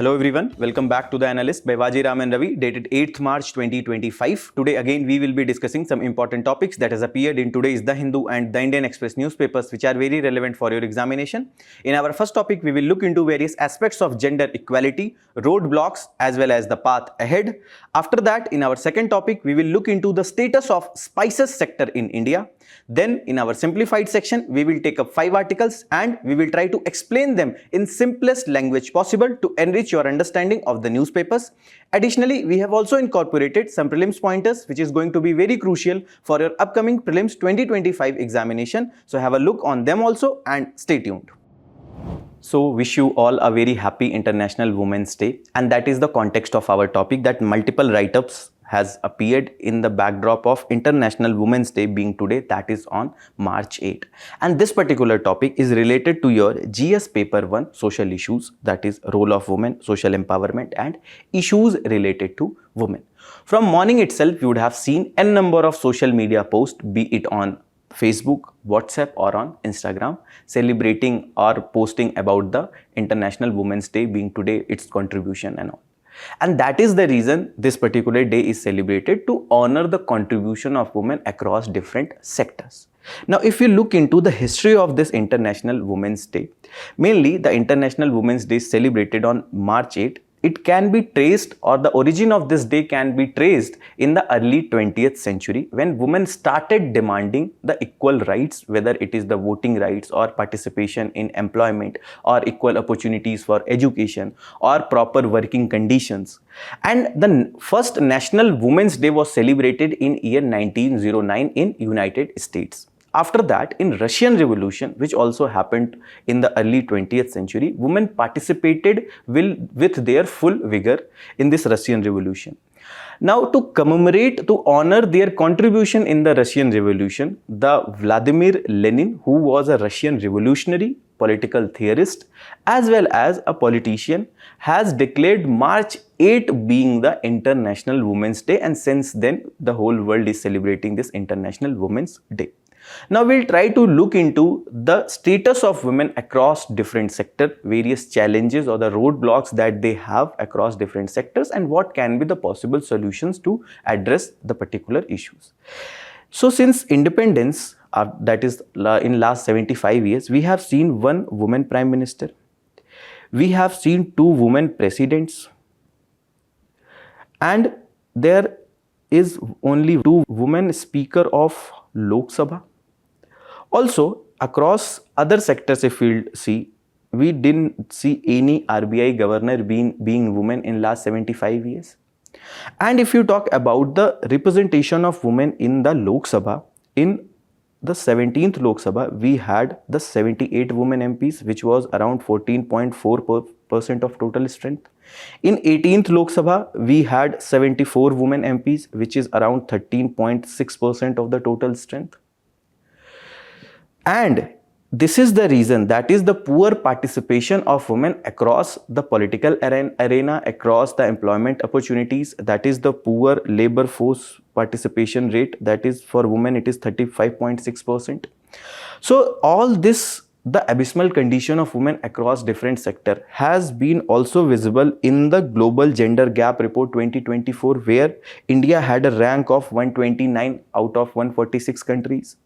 Hello everyone, welcome back to the Analyst by Vajiram and Ravi, dated 8th March 2025. Today again we will be discussing some important topics that has appeared in today's The Hindu and The Indian Express newspapers which are very relevant for your examination. In our first topic, we will look into various aspects of gender equality, roadblocks as well as the path ahead. After that, in our second topic, we will look into the status of spices sector in India. Then in our simplified section, we will take up 5 articles and we will try to explain them in simplest language possible to enrich your understanding of the newspapers. Additionally, we have also incorporated some prelims pointers which is going to be very crucial for your upcoming prelims 2025 examination. So have a look on them also and stay tuned. So wish you all a very happy International Women's Day, and that is the context of our topic, that multiple write-ups has appeared in the backdrop of International Women's Day being today, that is on March 8. And this particular topic is related to your GS paper 1 social issues, that is role of women, social empowerment and issues related to women. From morning itself, you would have seen n number of social media posts, be it on Facebook, WhatsApp or on Instagram, celebrating or posting about the International Women's Day being today, its contribution and all. And that is the reason this particular day is celebrated, to honor the contribution of women across different sectors. Now, if you look into the history of this International Women's Day, mainly the International Women's Day is celebrated on March 8. It can be traced, or the origin of this day can be traced in the early 20th century, when women started demanding the equal rights, whether it is the voting rights or participation in employment or equal opportunities for education or proper working conditions. And the first National Women's Day was celebrated in year 1909 in United States. After that, in Russian Revolution, which also happened in the early 20th century, women participated with their full vigor in this Russian Revolution. Now, to commemorate, to honor their contribution in the Russian Revolution, the Vladimir Lenin, who was a Russian revolutionary, political theorist, as well as a politician, has declared March 8 being the International Women's Day, and since then, the whole world is celebrating this International Women's Day. Now we'll try to look into the status of women across different sectors, various challenges or the roadblocks that they have across different sectors, and what can be the possible solutions to address the particular issues. So since independence, that is in last 75 years, we have seen one woman prime minister, we have seen 2 women presidents, and there is only 2 women speaker of Lok Sabha. Also, across other sectors, if we see, we didn't see any RBI governor being women in last 75 years. And if you talk about the representation of women in the Lok Sabha, in the 17th Lok Sabha, we had the 78 women MPs, which was around 14.4% of total strength. In 18th Lok Sabha, we had 74 women MPs, which is around 13.6% of the total strength. And this is the reason, that is the poor participation of women across the political arena, across the employment opportunities, that is the poor labor force participation rate, that is for women it is 35.6%. So all this, the abysmal condition of women across different sectors, has been also visible in the Global Gender Gap Report 2024, where India had a rank of 129 out of 146 countries.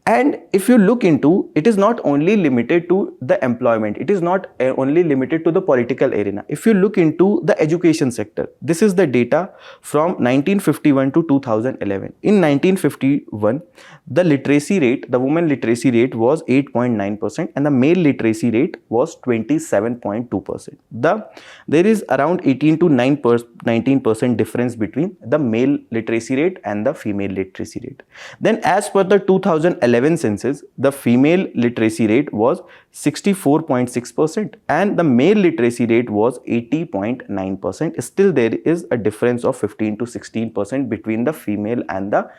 And if you look into, it is not only limited to the employment, it is not only limited to the political arena. If you look into the education sector, this is the data from 1951 to 2011. In 1951, the literacy rate, the women literacy rate was 8.9% and the male literacy rate was 27.2%. There is around 18 to 19% difference between the male literacy rate and the female literacy rate. Then as per the 2011 census, the female literacy rate was 64.6% and the male literacy rate was 80.9%. Still there is a difference of 15 to 16% between the female and the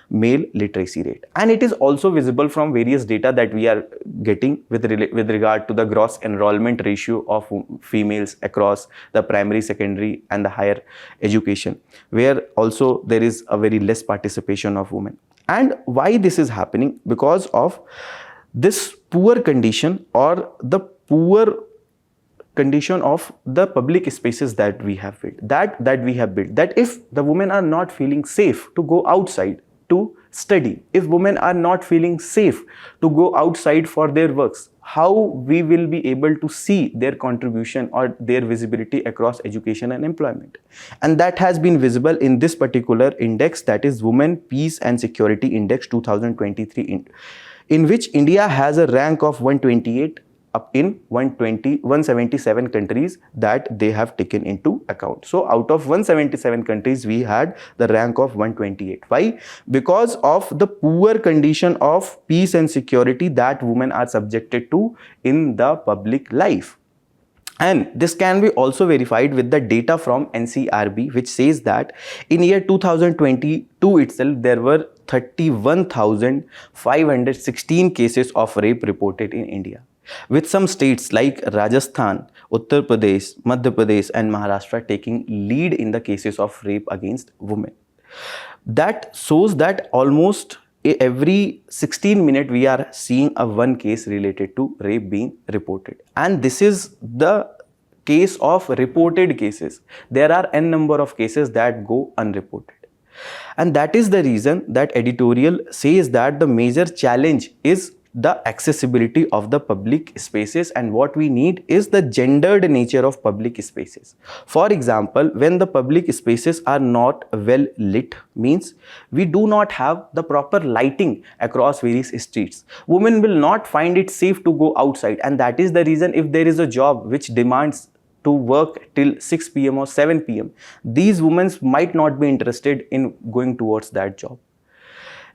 male literacy rate. And it is also visible from various data that we are getting with regard to the gross enrollment ratio of females across the primary, secondary and the higher education, where also there is a very less participation of women. And why this is happening? Because of this poor condition or the poor condition of the public spaces that we have built, that if the women are not feeling safe to go outside to study, if women are not feeling safe to go outside for their works, how we will be able to see their contribution or their visibility across education and employment? And that has been visible in this particular index, that is Women, Peace and Security Index 2023, in which India has a rank of 128 up in 177 countries that they have taken into account. So out of 177 countries, we had the rank of 128. Why? Because of the poor condition of peace and security that women are subjected to in the public life. And this can be also verified with the data from NCRB, which says that in year 2022 itself, there were 31,516 cases of rape reported in India, with some states like Rajasthan, Uttar Pradesh, Madhya Pradesh and Maharashtra taking lead in the cases of rape against women. That shows that almost every 16 minutes we are seeing a one case related to rape being reported. And this is the case of reported cases. There are n number of cases that go unreported. And that is the reason that editorial says that the major challenge is the accessibility of the public spaces, and what we need is the gendered nature of public spaces. For example, when the public spaces are not well lit, means we do not have the proper lighting across various streets, women will not find it safe to go outside. And that is the reason, if there is a job which demands to work till 6 p.m. or 7 p.m, these women might not be interested in going towards that job.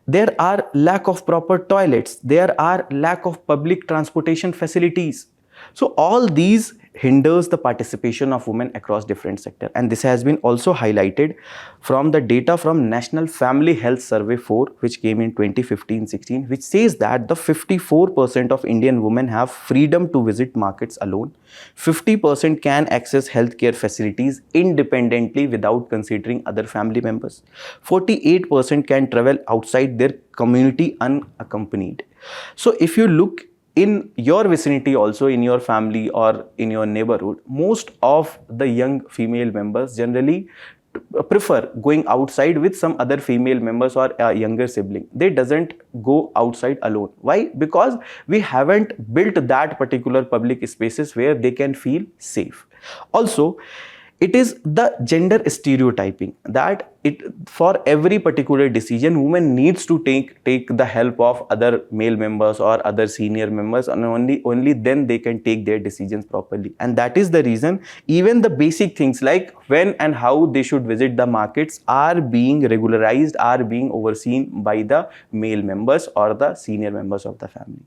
There are lack of proper toilets, there are lack of public transportation facilities. So all these hinders the participation of women across different sectors. And this has been also highlighted from the data from National Family Health Survey 4, which came in 2015-16, which says that the 54% of Indian women have freedom to visit markets alone. 50% can access healthcare facilities independently without considering other family members. 48% can travel outside their community unaccompanied. So if you look in your vicinity, also in your family or in your neighborhood, most of the young female members generally prefer going outside with some other female members or a younger sibling. They doesn't go outside alone. Why? Because we haven't built that particular public spaces where they can feel safe. Also, it is the gender stereotyping that for every particular decision, women needs to take the help of other male members or other senior members, and only then they can take their decisions properly. And that is the reason even the basic things like when and how they should visit the markets are being regularized, are being overseen by the male members or the senior members of the family.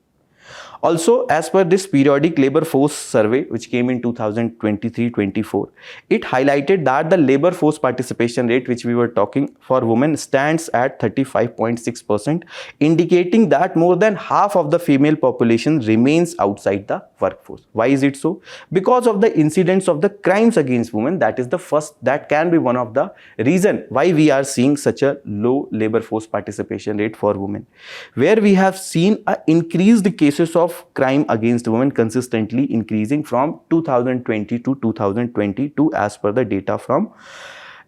Also, as per this periodic labor force survey, which came in 2023-24, it highlighted that the labor force participation rate, which we were talking for women, stands at 35.6%, indicating that more than half of the female population remains outside the workforce. Why is it so? Because of the incidents of the crimes against women. That is the first, that can be one of the reason why we are seeing such a low labor force participation rate for women, where we have seen increased cases of crime against women consistently increasing from 2020 to 2022 as per the data from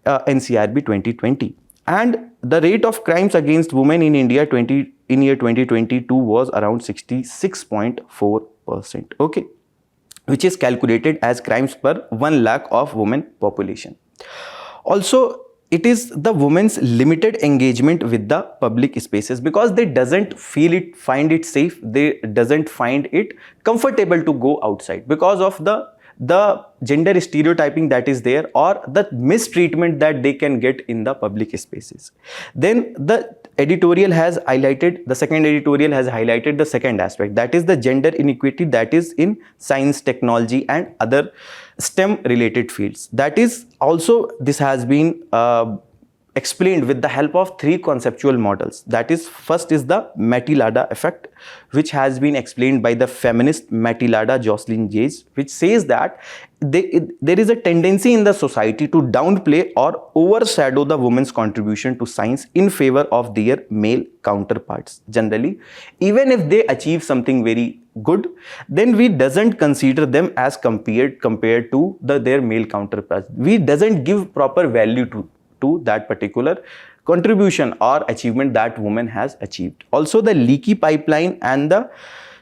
NCRB 2020. And the rate of crimes against women in India in year 2022 was around 66.4%, okay, which is calculated as crimes per 1 lakh of women population. Also, it is the women's limited engagement with the public spaces, because they doesn't find it safe, they doesn't find it comfortable to go outside because of the gender stereotyping that is there, or the mistreatment that they can get in the public spaces. Then the editorial has highlighted, the second editorial has highlighted the second aspect, that is the gender inequity that is in science, technology and other STEM related fields. That is also, this has been explained with the help of three conceptual models. That is, first is the Matilda effect, which has been explained by the feminist Matilda Jocelyn Jayes, which says that there is a tendency in the society to downplay or overshadow the woman's contribution to science in favor of their male counterparts. Generally, even if they achieve something very good, then we doesn't consider them as compared to their male counterparts. We doesn't give proper value to that particular contribution or achievement that woman has achieved. Also, the leaky pipeline and the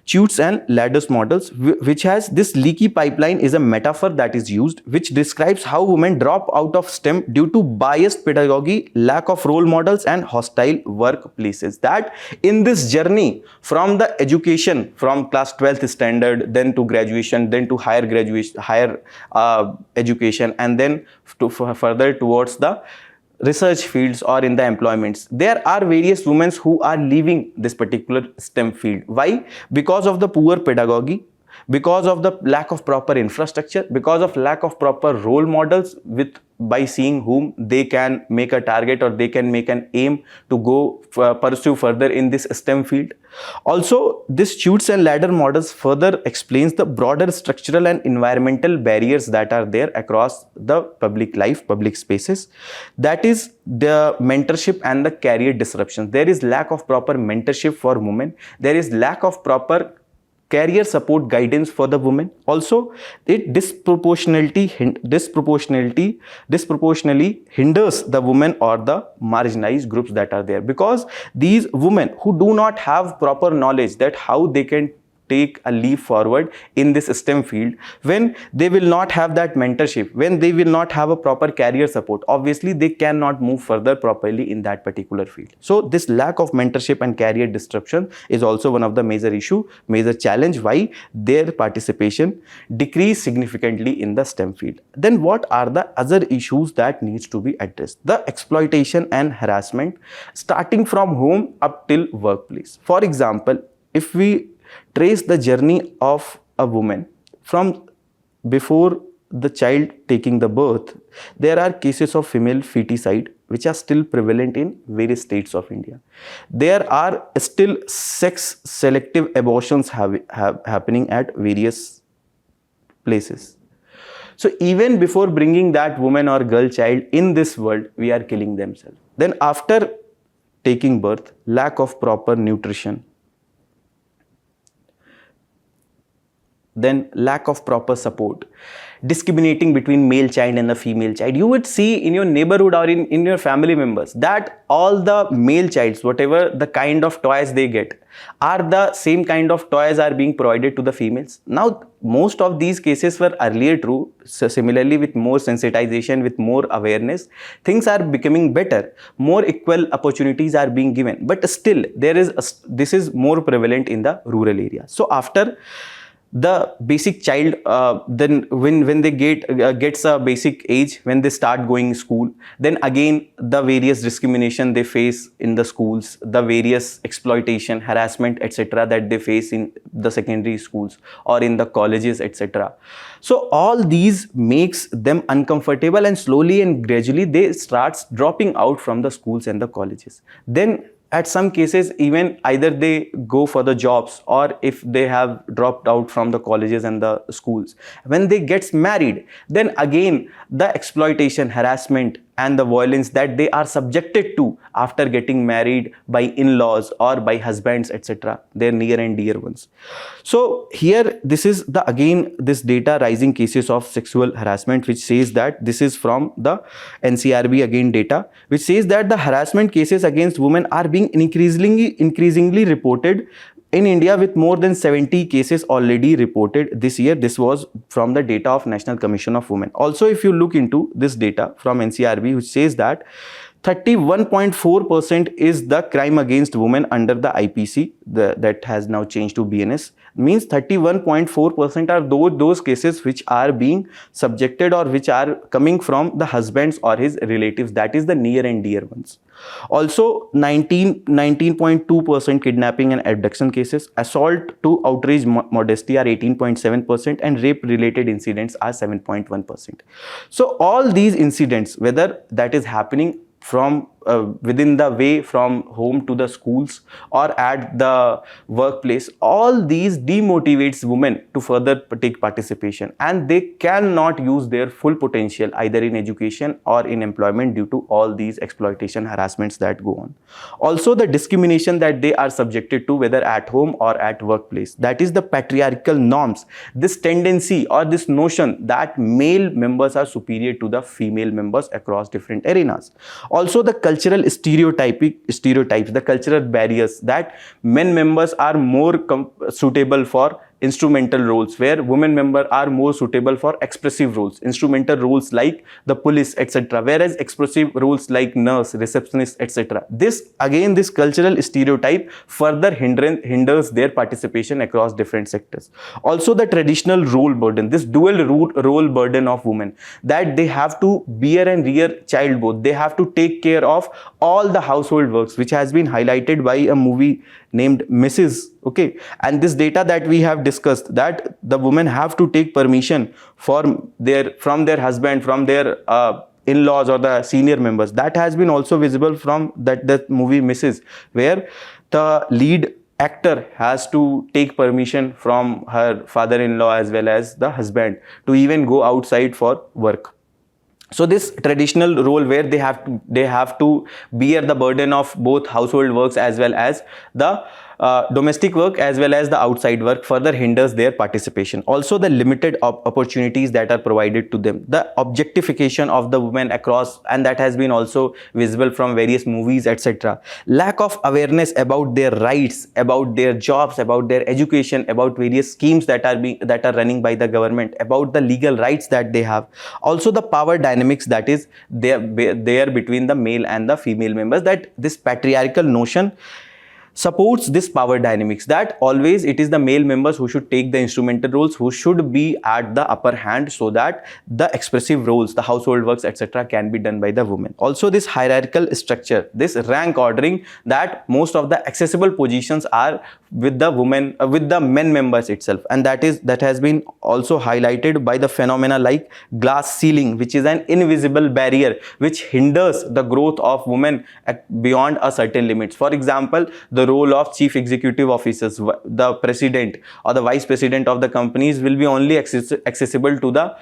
chutes and ladders models, which has this leaky pipeline is a metaphor that is used, which describes how women drop out of STEM due to biased pedagogy, lack of role models and hostile workplaces. That in this journey from the education from class 12th standard, then to graduation, then to higher education, and then to further towards the research fields or in the employments, there are various women who are leaving this particular STEM field. Why? Because of the poor pedagogy, because of the lack of proper infrastructure, because of lack of proper role models by seeing whom they can make a target or they can make an aim to go pursue further in this STEM field. Also, this chutes and ladder models further explains the broader structural and environmental barriers that are there across the public life, public spaces. That is the mentorship and the career disruptions. There is lack of proper mentorship for women. There is lack of proper career support guidance for the women. Also, it disproportionately hinders the women or the marginalized groups that are there, because these women who do not have proper knowledge that how they can take a leap forward in this STEM field, when they will not have that mentorship, when they will not have a proper career support, obviously they cannot move further properly in that particular field. So this lack of mentorship and career disruption is also one of the major challenge why their participation decreased significantly in the STEM field. Then what are the other issues that needs to be addressed? The exploitation and harassment starting from home up till workplace. For example, if we trace the journey of a woman from before the child taking the birth, there are cases of female feticide which are still prevalent in various states of India. There are still sex selective abortions happening at various places. So even before bringing that woman or girl child in this world, we are killing themselves. Then after taking birth, lack of proper nutrition, then lack of proper support, discriminating between male child and the female child. You would see in your neighborhood or in your family members that all the male childs, whatever the kind of toys they get, are the same kind of toys are being provided to the females. Now, most of these cases were earlier true. So similarly, with more sensitization, with more awareness, things are becoming better. More equal opportunities are being given. But still, this is more prevalent in the rural area. So after the basic child, then when they gets a basic age, when they start going school, then again the various discrimination they face in the schools, the various exploitation, harassment, etc. that they face in the secondary schools or in the colleges, etc. So all these makes them uncomfortable, and slowly and gradually they starts dropping out from the schools and the colleges. Then at some cases, even either they go for the jobs, or if they have dropped out from the colleges and the schools, when they gets married, then again the exploitation, harassment and the violence that they are subjected to after getting married by in-laws or by husbands, etc., their near and dear ones. So here this is this data rising cases of sexual harassment, which says that this is from the NCRB again data, which says that the harassment cases against women are being increasingly reported in India, with more than 70 cases already reported this year. This was from the data of National Commission of Women. Also, if you look into this data from NCRB, which says that 31.4% is the crime against women under the IPC, that has now changed to BNS. Means 31.4% are those cases which are being subjected or which are coming from the husbands or his relatives, that is the near and dear ones. Also 19.2% kidnapping and abduction cases, assault to outrage modesty are 18.7%, and rape related incidents are 7.1%. So all these incidents, whether that is happening from within the way from home to the schools or at the workplace, all these demotivates women to further take participation, and they cannot use their full potential either in education or in employment due to all these exploitation harassments that go on. Also the discrimination that they are subjected to whether at home or at workplace, that is the patriarchal norms, this tendency or this notion that male members are superior to the female members across different arenas. Also the cultural stereotypes, the cultural barriers that men members are more suitable for instrumental roles, where women members are more suitable for expressive roles, instrumental roles like the police, etc., whereas expressive roles like nurse, receptionist, etc. This again, this cultural stereotype further hinders their participation across different sectors. Also the traditional role burden, this dual role burden of women, that they have to bear and rear child both, they have to take care of all the household works, which has been highlighted by a movie named Mrs. Okay, and this data that we have discussed, that the women have to take permission from their husband, from their in-laws or the senior members, that has been also visible from that movie Mrs., where the lead actor has to take permission from her father-in-law as well as the husband to even go outside for work. So this traditional role where they have to bear the burden of both household works as well as the domestic work as well as the outside work further hinders their participation. Also the limited opportunities that are provided to them, the objectification of the women across, and that has been also visible from various movies, etc. Lack of awareness about their rights, about their jobs, about their education, about various schemes that are running by the government, about the legal rights that they have. Also the power dynamics that is there between the male and the female members, that this patriarchal notion supports this power dynamics, that always it is the male members who should take the instrumental roles, who should be at the upper hand, so that the expressive roles, the household works, etc., can be done by the women. Also this hierarchical structure, this rank ordering, that most of the accessible positions are with the women, with the men members itself, and that has been also highlighted by the phenomena like glass ceiling, which is an invisible barrier which hinders the growth of women beyond a certain limits. For example, the role of chief executive officers, the president or the vice president of the companies will be only accessible to the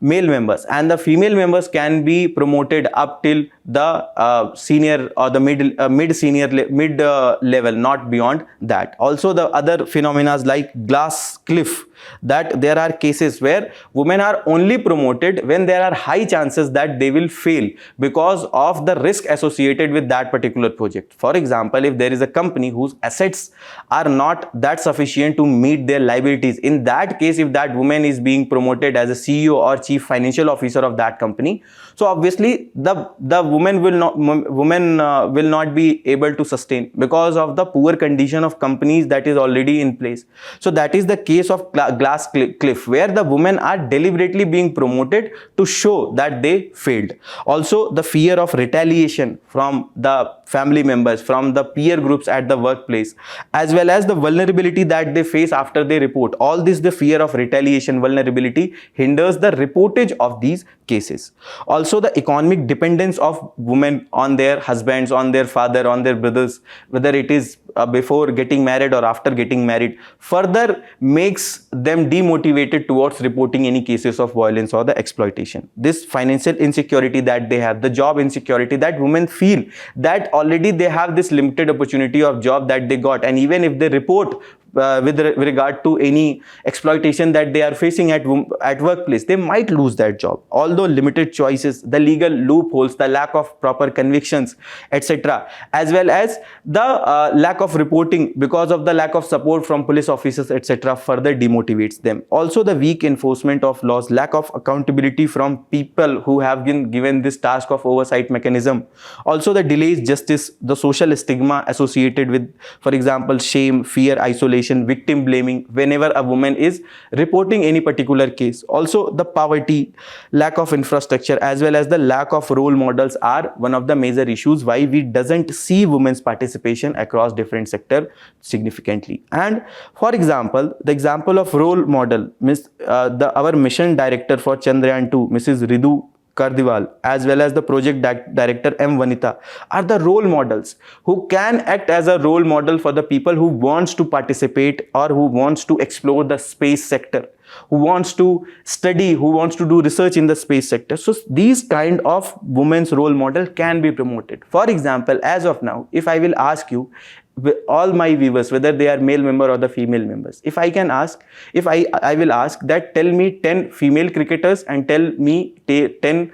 male members, and the female members can be promoted up till the senior or the mid level, not beyond that. Also the other phenomena like glass cliff, that there are cases where women are only promoted when there are high chances that they will fail because of the risk associated with that particular project. For example, if there is a company whose assets are not that sufficient to meet their liabilities, in that case, if that woman is being promoted as a CEO or chief financial officer of that company, so obviously the woman will not be able to sustain because of the poor condition of companies that is already in place. So that is the case of glass cliff, where the women are deliberately being promoted to show that they failed. Also the fear of retaliation from the family members, from the peer groups at the workplace, as well as the vulnerability that they face after they report. All this, the fear of retaliation, vulnerability, hinders the reportage of these cases. Also the economic dependence of women on their husbands, on their father, on their brothers, whether it is before getting married or after getting married, further makes them demotivated towards reporting any cases of violence or the exploitation. This financial insecurity that they have, the job insecurity, that women feel that already they have this limited opportunity of job that they got, and even if they report with regard to any exploitation that they are facing at workplace, they might lose that job. Although limited choices, the legal loopholes, the lack of proper convictions, etc., as well as the lack of reporting because of the lack of support from police officers, etc., further demotivates them. Also the weak enforcement of laws, lack of accountability from people who have been given this task of oversight mechanism. Also the delays justice, the social stigma associated with, for example, shame, fear, isolation, victim blaming whenever a woman is reporting any particular case. Also the poverty, lack of infrastructure, as well as the lack of role models are one of the major issues why we doesn't see women's participation across different sectors significantly. And for example, the example of role model, our mission director for Chandrayaan 2, Mrs. Ridu Kardiwal, as well as the project director M. Vanita, are the role models who can act as a role model for the people who wants to participate or who wants to explore the space sector, who wants to study, who wants to do research in the space sector. So these kind of women's role model can be promoted. For example, as of now, if I will ask you, all my viewers, whether they are male member or the female members, if I can ask, if I will ask that tell me 10 female cricketers and tell me 10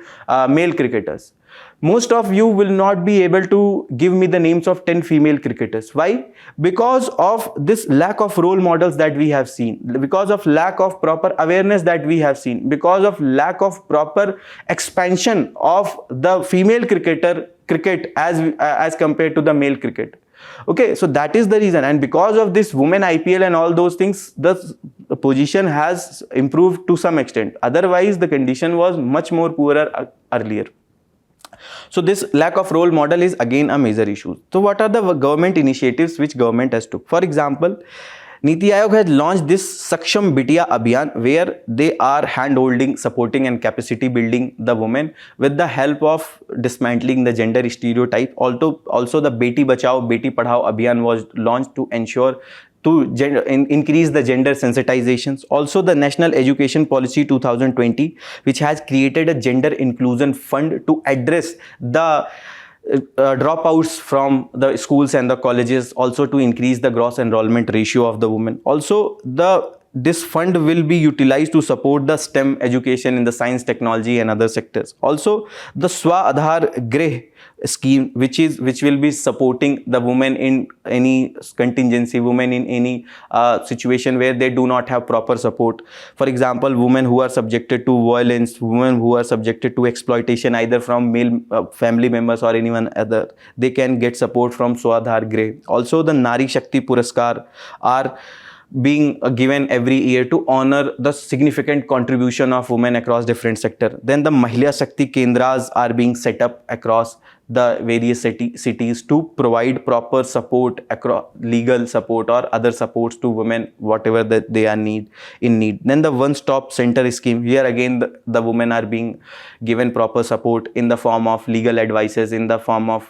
male cricketers, most of you will not be able to give me the names of 10 female cricketers. Why? Because of this lack of role models that we have seen, because of lack of proper awareness that we have seen, because of lack of proper expansion of the female cricket as compared to the male cricket. Okay, so that is the reason, and because of this women IPL and all those things, the position has improved to some extent. Otherwise, the condition was much more poorer earlier. So this lack of role model is again a major issue. So what are the government initiatives which government has took? For example, Niti Aayog has launched this Saksham Bitiya Abhiyan, where they are hand-holding, supporting and capacity building the women with the help of dismantling the gender stereotype. Also the Beti Bachao, Beti Padhao Abhiyan was launched to ensure to increase the gender sensitizations. Also the National Education Policy 2020, which has created a gender inclusion fund to address the dropouts from the schools and the colleges, also to increase the gross enrollment ratio of the women. Also this fund will be utilized to support the STEM education in the science, technology and other sectors. Also the Swa Aadhar Grih scheme, which will be supporting the women in any contingency, women in any situation where they do not have proper support. For example, women who are subjected to violence, women who are subjected to exploitation either from male family members or anyone other, they can get support from Swa Aadhar Grih. Also the Nari Shakti Puraskar are being given every year to honor the significant contribution of women across different sectors. Then the Mahila Shakti Kendras are being set up across the various cities to provide proper support, across legal support or other supports to women, whatever that they are in need. Then the One Stop Center scheme, here again the women are being given proper support in the form of legal advices, in the form of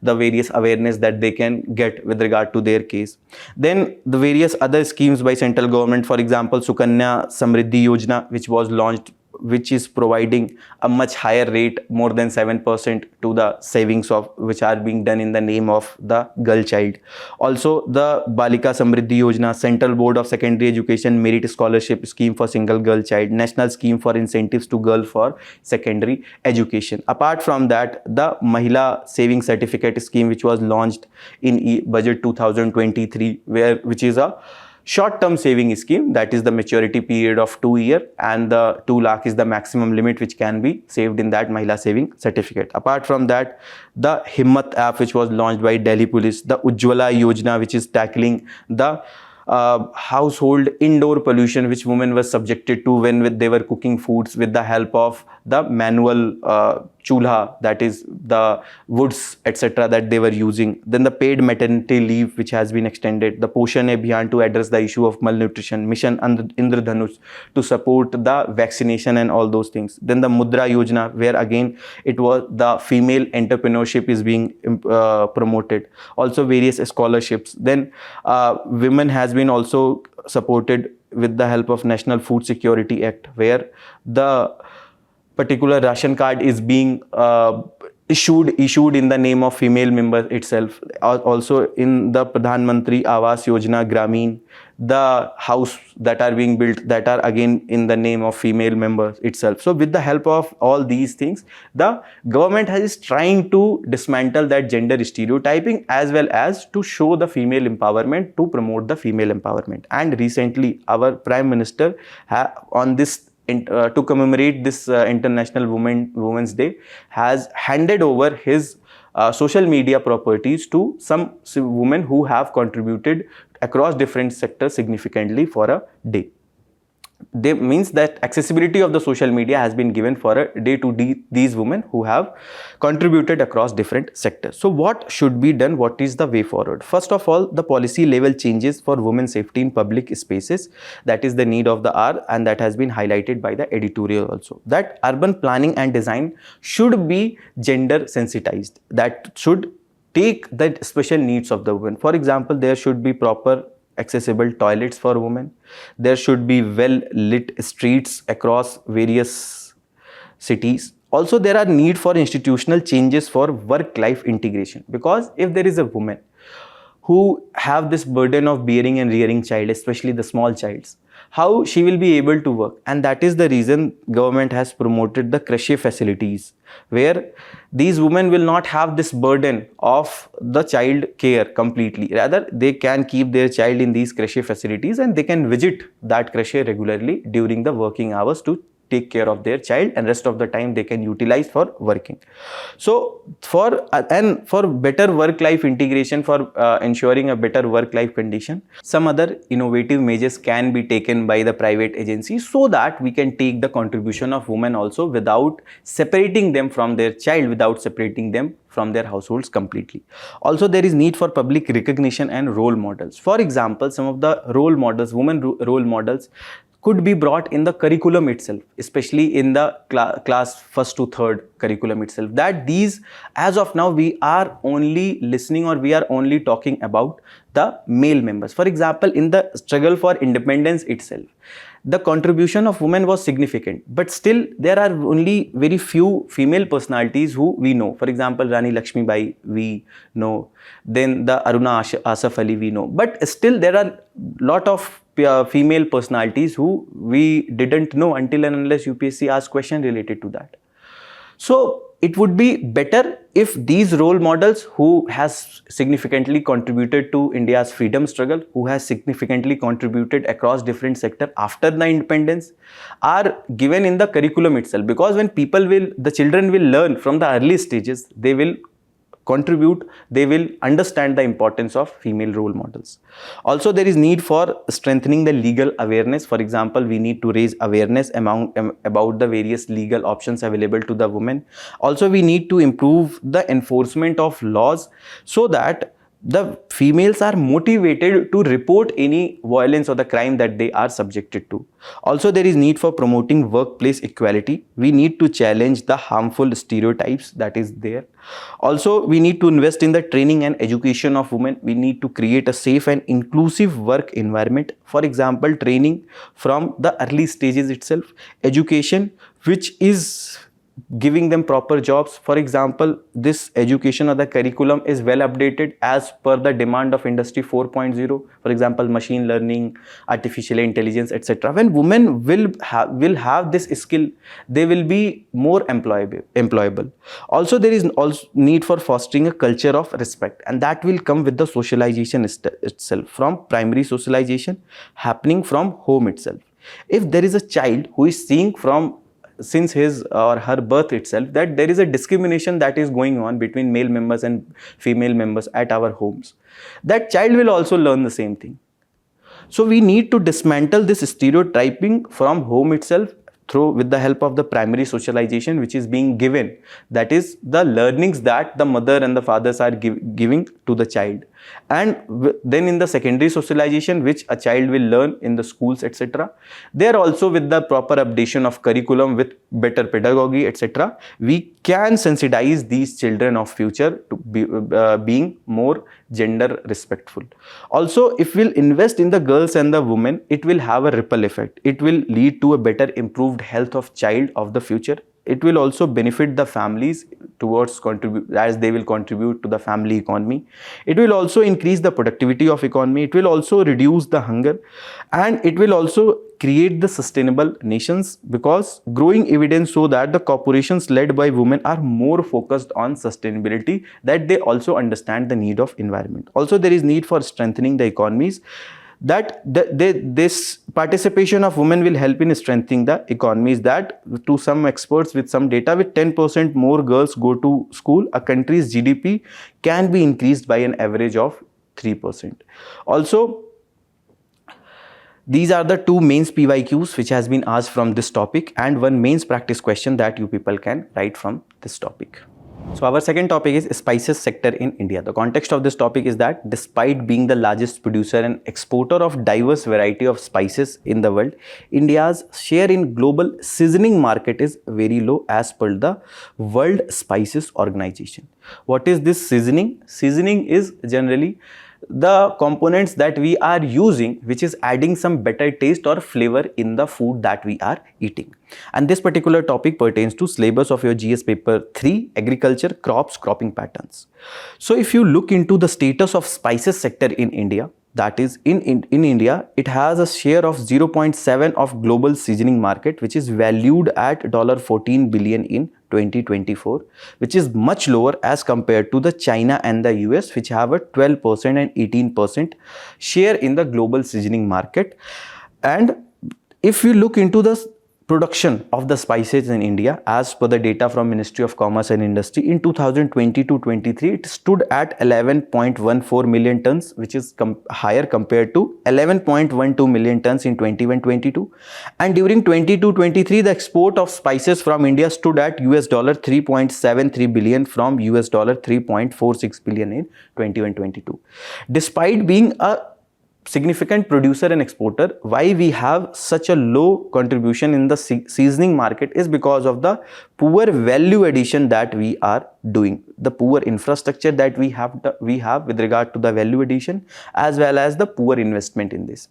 the various awareness that they can get with regard to their case. Then the various other schemes by central government, for example Sukanya Samriddhi Yojana, which was launched, which is providing a much higher rate, more than 7% to the savings of which are being done in the name of the girl child. Also the Balika Samriddhi Yojana, Central Board of Secondary Education Merit Scholarship Scheme for single girl child, National Scheme for Incentives to Girl for Secondary Education. Apart from that, the Mahila Saving Certificate Scheme, which was launched in Budget 2023, which is a short-term saving scheme, that is the maturity period of 2 years, and the 2 lakh is the maximum limit which can be saved in that Mahila Saving Certificate. Apart from that, the Himmat app, which was launched by Delhi Police, the Ujjwala Yojana, which is tackling the household indoor pollution which women were subjected to when they were cooking foods with the help of the manual chulha, that is the woods etc. that they were using. Then the paid maternity leave, which has been extended. The Poshan Abhiyan to address the issue of malnutrition. Mission Indradhanush to support the vaccination and all those things. Then the Mudra Yojana, where again it was the female entrepreneurship is being promoted. Also various scholarships. Then women has been also supported with the help of National Food Security Act, where the particular ration card is being issued in the name of female member itself. Also in the Pradhan Mantri Awas Yojana Gramin, the house that are being built, that are again in the name of female members itself. So with the help of all these things, the government is trying to dismantle that gender stereotyping as well as to show the female empowerment, to promote the female empowerment. And recently our Prime Minister on this to commemorate this International Women's Day has handed over his social media properties to some women who have contributed across different sectors significantly for a day. they means that accessibility of the social media has been given for a day to these women who have contributed across different sectors. So what should be done? What is the way forward? First of all, the policy level changes for women's safety in public spaces, that is the need of the hour, and that has been highlighted by the editorial also, that urban planning and design should be gender sensitized, that should take the special needs of the women. For example, there should be proper accessible toilets for women. There should be well lit streets across various cities. Also, there are need for institutional changes for work-life integration, because if there is a woman who have this burden of bearing and rearing child, especially the small childs, how she will be able to work? And that is the reason government has promoted the creche facilities, where these women will not have this burden of the child care completely. Rather, they can keep their child in these creche facilities and they can visit that creche regularly during the working hours to take care of their child, and rest of the time they can utilize for working. So for better work-life integration, for ensuring a better work-life condition, some other innovative measures can be taken by the private agencies, so that we can take the contribution of women also without separating them from their child, without separating them from their households completely. Also, there is need for public recognition and role models. For example, some of the role models, women role models, could be brought in the curriculum itself, especially in the class 1st to 3rd curriculum itself, that these, as of now, we are only listening or we are only talking about the male members. For example, in the struggle for independence itself, the contribution of women was significant, but still there are only very few female personalities who we know. For example, Rani Lakshmibai we know, then the Aruna Asaf Ali we know, but still there are lot of female personalities who we didn't know until and unless UPSC asked question related to that. So it would be better if these role models who has significantly contributed to India's freedom struggle, who has significantly contributed across different sectors after the independence, are given in the curriculum itself. Because when the children will learn from the early stages, they will contribute, they will understand the importance of female role models. Also, there is need for strengthening the legal awareness. For example, we need to raise awareness about the various legal options available to the women. Also, we need to improve the enforcement of laws so that the females are motivated to report any violence or the crime that they are subjected to. Also, there is need for promoting workplace equality. We need to challenge the harmful stereotypes that is there. Also, we need to invest in the training and education of women. We need to create a safe and inclusive work environment. For example, training from the early stages itself, education which is giving them proper jobs. For example, this education or the curriculum is well updated as per the demand of industry 4.0. For example, machine learning, artificial intelligence, etc. When women will have this skill, they will be more employable. Also, there is also need for fostering a culture of respect, and that will come with the socialization itself, from primary socialization happening from home itself. If there is a child who is seeing since his or her birth itself that there is a discrimination that is going on between male members and female members at our homes, that child will also learn the same thing. So we need to dismantle this stereotyping from home itself with the help of the primary socialization which is being given, that is the learnings that the mother and the fathers are giving to the child. And then in the secondary socialization which a child will learn in the schools, etc., there also with the proper updation of curriculum with better pedagogy, etc., we can sensitize these children of future to being more gender respectful. Also, if we'll invest in the girls and the women, it will have a ripple effect. It will lead to a better improved health of child of the future. It will also benefit the families as they will contribute to the family economy. It will also increase the productivity of economy. It will also reduce the hunger, and it will also create the sustainable nations, because growing evidence show that the corporations led by women are more focused on sustainability, that they also understand the need of environment. Also, there is need for strengthening the economies, that this participation of women will help in strengthening the economies, that to some experts with some data, with 10% more girls go to school, a country's GDP can be increased by an average of 3%. Also, These are the two mains PYQs which has been asked from this topic, and one mains practice question that you people can write from this topic. So our second topic is spices sector in India. The context of this topic is that despite being the largest producer and exporter of diverse variety of spices in the world, India's share in global seasoning market is very low as per the World Spices Organization. What is this seasoning? Seasoning is generally the components that we are using which is adding some better taste or flavor in the food that we are eating. And this particular topic pertains to syllabus of your GS paper 3, agriculture, crops, cropping patterns. So if you look into the status of spices sector in India, that is in India, it has a share of 0.7 of global seasoning market, which is valued at $14 billion in 2024, which is much lower as compared to the China and the US, which have a 12% and 18% share in the global seasoning market. And if you look into the production of the spices in India, as per the data from Ministry of Commerce and Industry, in 2020-23, it stood at 11.14 million tons, which is higher compared to 11.12 million tons in 21-22. And during 22-23, the export of spices from India stood at $3.73 billion from $3.46 billion in 21-22. Despite being a significant producer and exporter, why we have such a low contribution in the seasoning market is because of the poor value addition that we are doing, the poor infrastructure that we have with regard to the value addition, as well as the poor investment in this.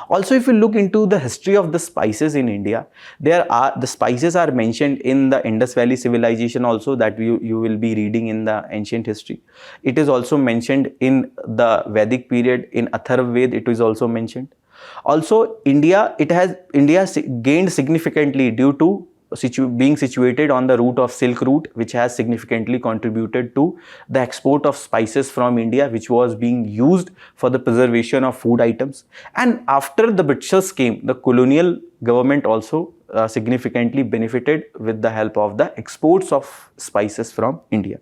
Also, if you look into the history of the spices in India, the spices are mentioned in the Indus Valley civilization also, that you will be reading in the ancient history. It is also mentioned in the Vedic period, in Atharvaved it is also mentioned. Also, India gained significantly due to being situated on the route of Silk Route, which has significantly contributed to the export of spices from India, which was being used for the preservation of food items. And after the Britishers came, the colonial government also significantly benefited with the help of the exports of spices from India.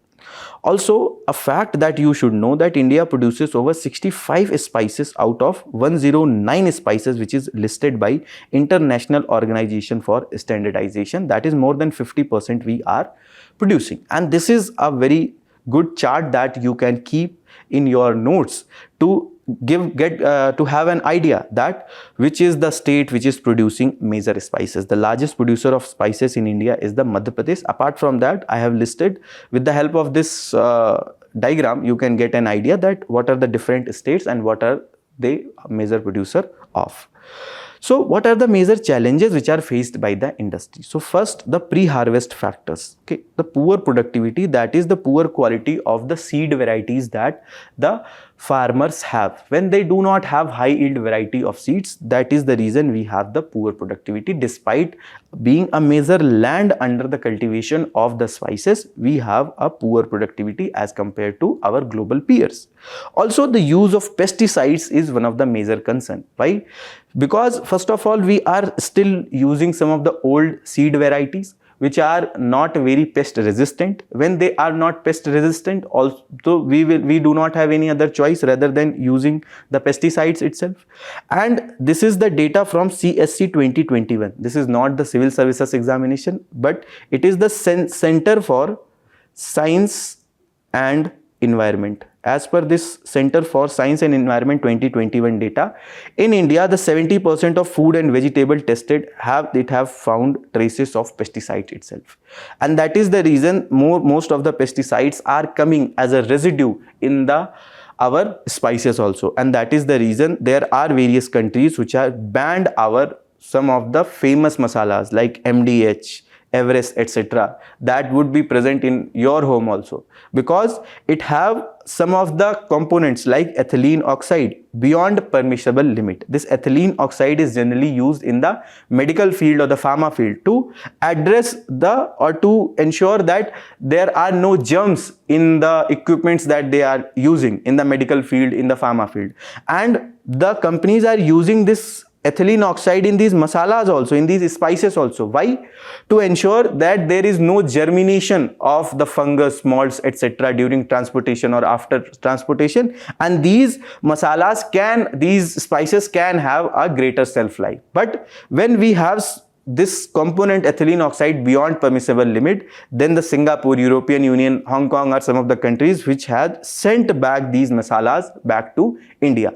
Also, a fact that you should know that India produces over 65 spices out of 109 spices which is listed by International Organization for Standardization. That is more than 50% we are producing. And this is a very good chart that you can keep in your notes to to have an idea that which is the state which is producing major spices. The largest producer of spices in India is the Madhya Pradesh. Apart from that, I have listed with the help of this diagram, you can get an idea that what are the different states and what are they major producer of. So what are the major challenges which are faced by the industry? So first, the pre-harvest factors. Okay, the poor productivity, that is the poor quality of the seed varieties that the farmers have. When they do not have high yield variety of seeds, that is the reason we have the poor productivity. Despite being a major land under the cultivation of the spices, we have a poor productivity as compared to our global peers. Also, the use of pesticides is one of the major concern. Why? Because first of all, we are still using some of the old seed varieties which are not very pest resistant. When they are not pest resistant, also we do not have any other choice rather than using the pesticides itself. And this is the data from CSC 2021. This is not the civil services examination, but it is the Center for Science and Environment. As per this Center for Science and Environment 2021 data, in India, the 70% of food and vegetable tested have found traces of pesticides itself. And that is the reason most of the pesticides are coming as a residue in our spices also. And that is the reason there are various countries which are banned some of the famous masalas like MDH, Everest, etc. that would be present in your home also, because it have some of the components like ethylene oxide beyond permissible limit. This ethylene oxide is generally used in the medical field or the pharma field to address or to ensure that there are no germs in the equipments that they are using in the medical field, in the pharma field. And the companies are using this ethylene oxide in these masalas also, in these spices also. Why? To ensure that there is no germination of the fungus, molds, etc. during transportation or after transportation, and these these spices can have a greater shelf life. But when we have this component ethylene oxide beyond permissible limit, then the Singapore, European Union, Hong Kong are some of the countries which had sent back these masalas back to India.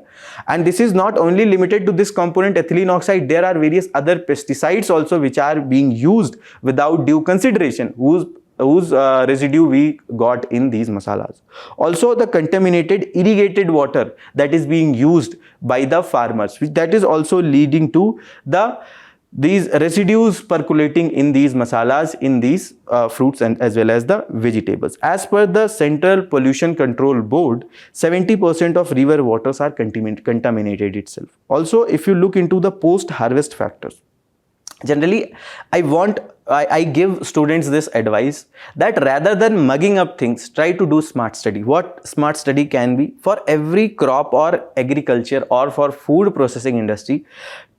And this is not only limited to this component ethylene oxide, there are various other pesticides also which are being used without due consideration, whose residue we got in these masalas. Also, the contaminated irrigated water that is being used by the farmers, which that is also leading to these residues percolating in these masalas, in these fruits and as well as the vegetables. As per the Central Pollution Control Board, 70% of river waters are contaminated itself. Also, if you look into the post-harvest factors, generally I give students this advice that rather than mugging up things, try to do smart study. What smart study can be? For every crop or agriculture or for food processing industry,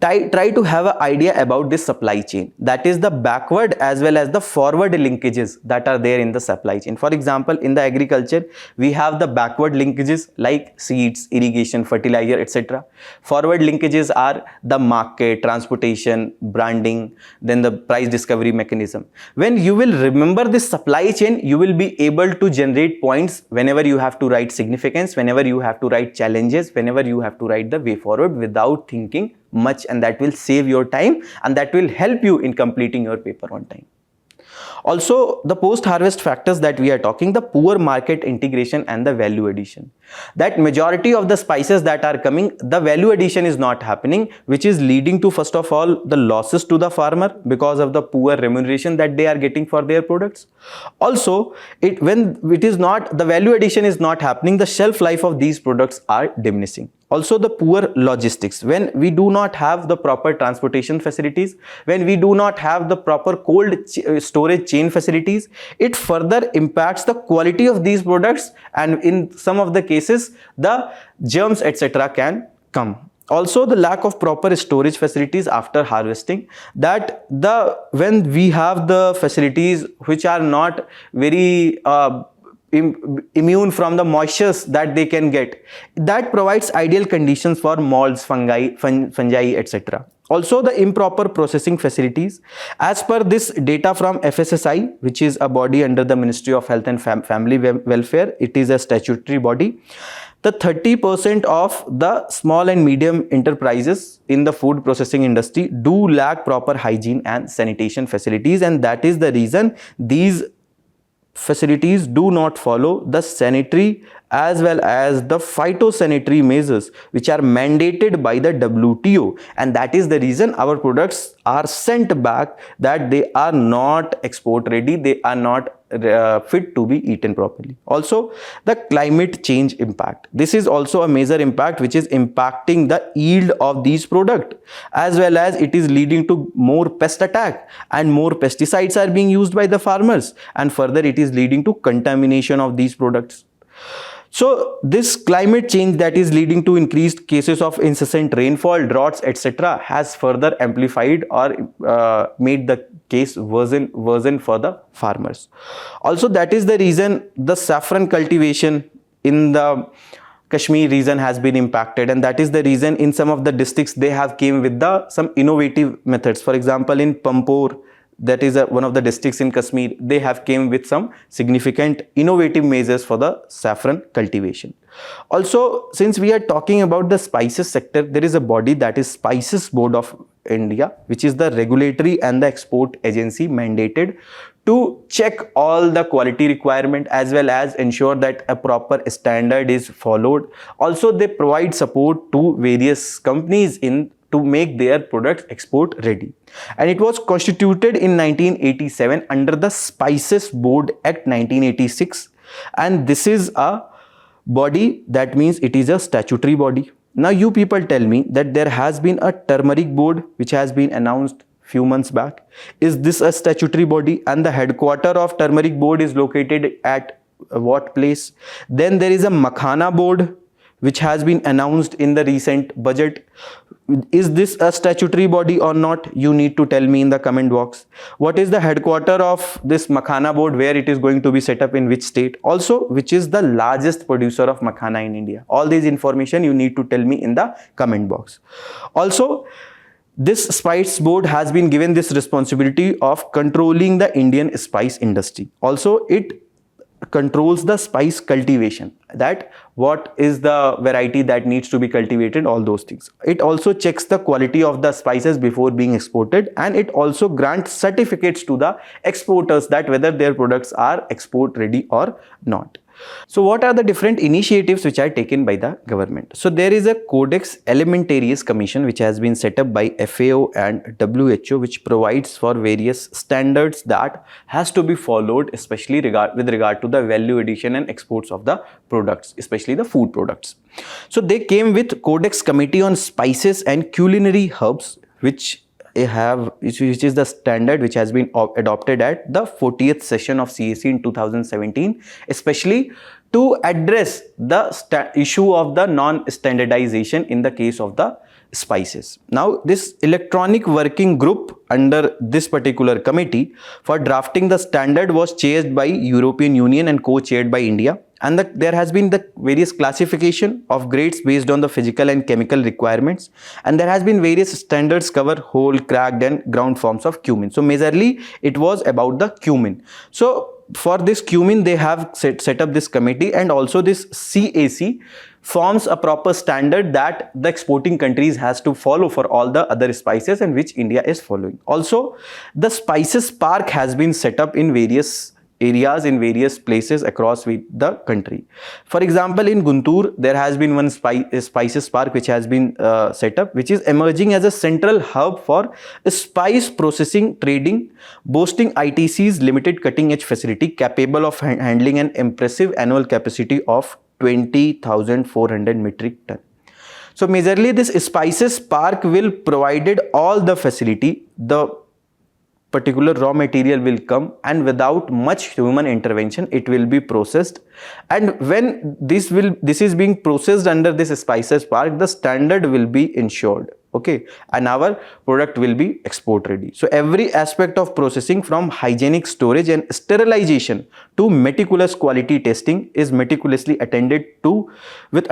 try to have an idea about this supply chain. That is the backward as well as the forward linkages that are there in the supply chain. For example, in the agriculture, we have the backward linkages like seeds, irrigation, fertilizer, etc. Forward linkages are the market, transportation, branding, then the price discovery mechanism. When you will remember this supply chain, you will be able to generate points whenever you have to write significance, whenever you have to write challenges, whenever you have to write the way forward without thinking much, and that will save your time and that will help you in completing your paper on time. Also, the post-harvest factors that we are talking, the poor market integration and the value addition. That majority of the spices that are coming, the value addition is not happening, which is leading to, first of all, the losses to the farmer because of the poor remuneration that they are getting for their products. Also, when it is not, the value addition is not happening, the shelf life of these products are diminishing. Also, the poor logistics. When we do not have the proper transportation facilities, when we do not have the proper cold storage chain facilities, it further impacts the quality of these products, and in some of the cases, the germs, etc. can come. Also, the lack of proper storage facilities after harvesting, that when we have the facilities which are not very immune from the moistures that they can get, that provides ideal conditions for molds, fungi, etc. Also, the improper processing facilities. As per this data from FSSI, which is a body under the Ministry of Health and Family Welfare, it is a statutory body. The 30% of the small and medium enterprises in the food processing industry do lack proper hygiene and sanitation facilities, and that is the reason these facilities do not follow the sanitary as well as the phytosanitary measures which are mandated by the WTO, and that is the reason our products are sent back, that they are not export ready, they are not fit to be eaten properly. Also, the climate change impact. This is also a major impact which is impacting the yield of these products, as well as it is leading to more pest attack and more pesticides are being used by the farmers, and further it is leading to contamination of these products. So this climate change that is leading to increased cases of incessant rainfall, droughts, etc. has further amplified or made the case worsen for the farmers. Also, that is the reason the saffron cultivation in the Kashmir region has been impacted, and that is the reason in some of the districts they have came with some innovative methods. For example, in Pampore, that is one of the districts in Kashmir, they have came with some significant innovative measures for the saffron cultivation. Also, since we are talking about the spices sector, there is a body, that is Spices Board of India, which is the regulatory and the export agency mandated to check all the quality requirement as well as ensure that a proper standard is followed. Also, they provide support to various companies to make their products export ready. And it was constituted in 1987 under the Spices Board Act 1986, and this is a body, that means it is a statutory body. Now you people tell me that there has been a turmeric board which has been announced few months back. Is this a statutory body, and the headquarter of turmeric board is located at what place? Then there is a makhana board which has been announced in the recent budget. Is this a statutory body or not? You need to tell me in the comment box. What is the headquarter of this makhana board, where it is going to be set up, in which state? Also, which is the largest producer of makhana in India? All these information you need to tell me in the comment box. Also, this spice board has been given this responsibility of controlling the Indian spice industry. Also, it controls the spice cultivation, that what is the variety that needs to be cultivated, all those things. It also checks the quality of the spices before being exported, and it also grants certificates to the exporters that whether their products are export ready or not. So what are the different initiatives which are taken by the government? So there is a Codex Alimentarius Commission which has been set up by FAO and WHO, which provides for various standards that has to be followed, especially with regard to the value addition and exports of the products, especially the food products. So they came with Codex Committee on Spices and Culinary Herbs, which is the standard which has been adopted at the 40th session of CAC in 2017, especially to address the issue of the non-standardization in the case of the spices. Now, this electronic working group under this particular committee for drafting the standard was chaired by European Union and co-chaired by India. And there has been the various classification of grades based on the physical and chemical requirements. And there has been various standards cover whole, cracked and ground forms of cumin. So majorly it was about the cumin. So for this cumin, they have set up this committee, and also this CAC forms a proper standard that the exporting countries has to follow for all the other spices, and which India is following. Also, the spices park has been set up in various areas, in various places across the country. For example, in Guntur, there has been one spices park which has been set up, which is emerging as a central hub for spice processing trading, boasting ITC's limited cutting edge facility capable of handling an impressive annual capacity of 20,400 metric ton. So majorly this spices park will provided all the facility, the particular raw material will come, and without much human intervention it will be processed. And when this is being processed under this spices park, the standard will be ensured, okay, and our product will be export ready. So every aspect of processing, from hygienic storage and sterilization to meticulous quality testing, is meticulously attended to with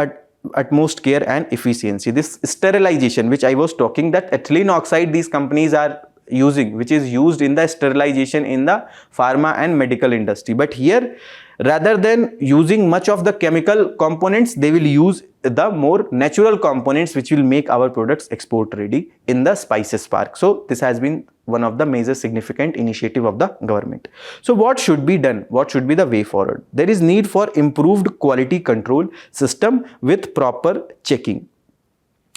utmost care and efficiency. This sterilization which I was talking, that ethylene oxide these companies are using, which is used in the sterilization in the pharma and medical industry, but here rather than using much of the chemical components, they will use the more natural components which will make our products export ready in the spices park. So this has been one of the major significant initiative of the government. So what should be done? What should be the way forward? There is need for improved quality control system with proper checking.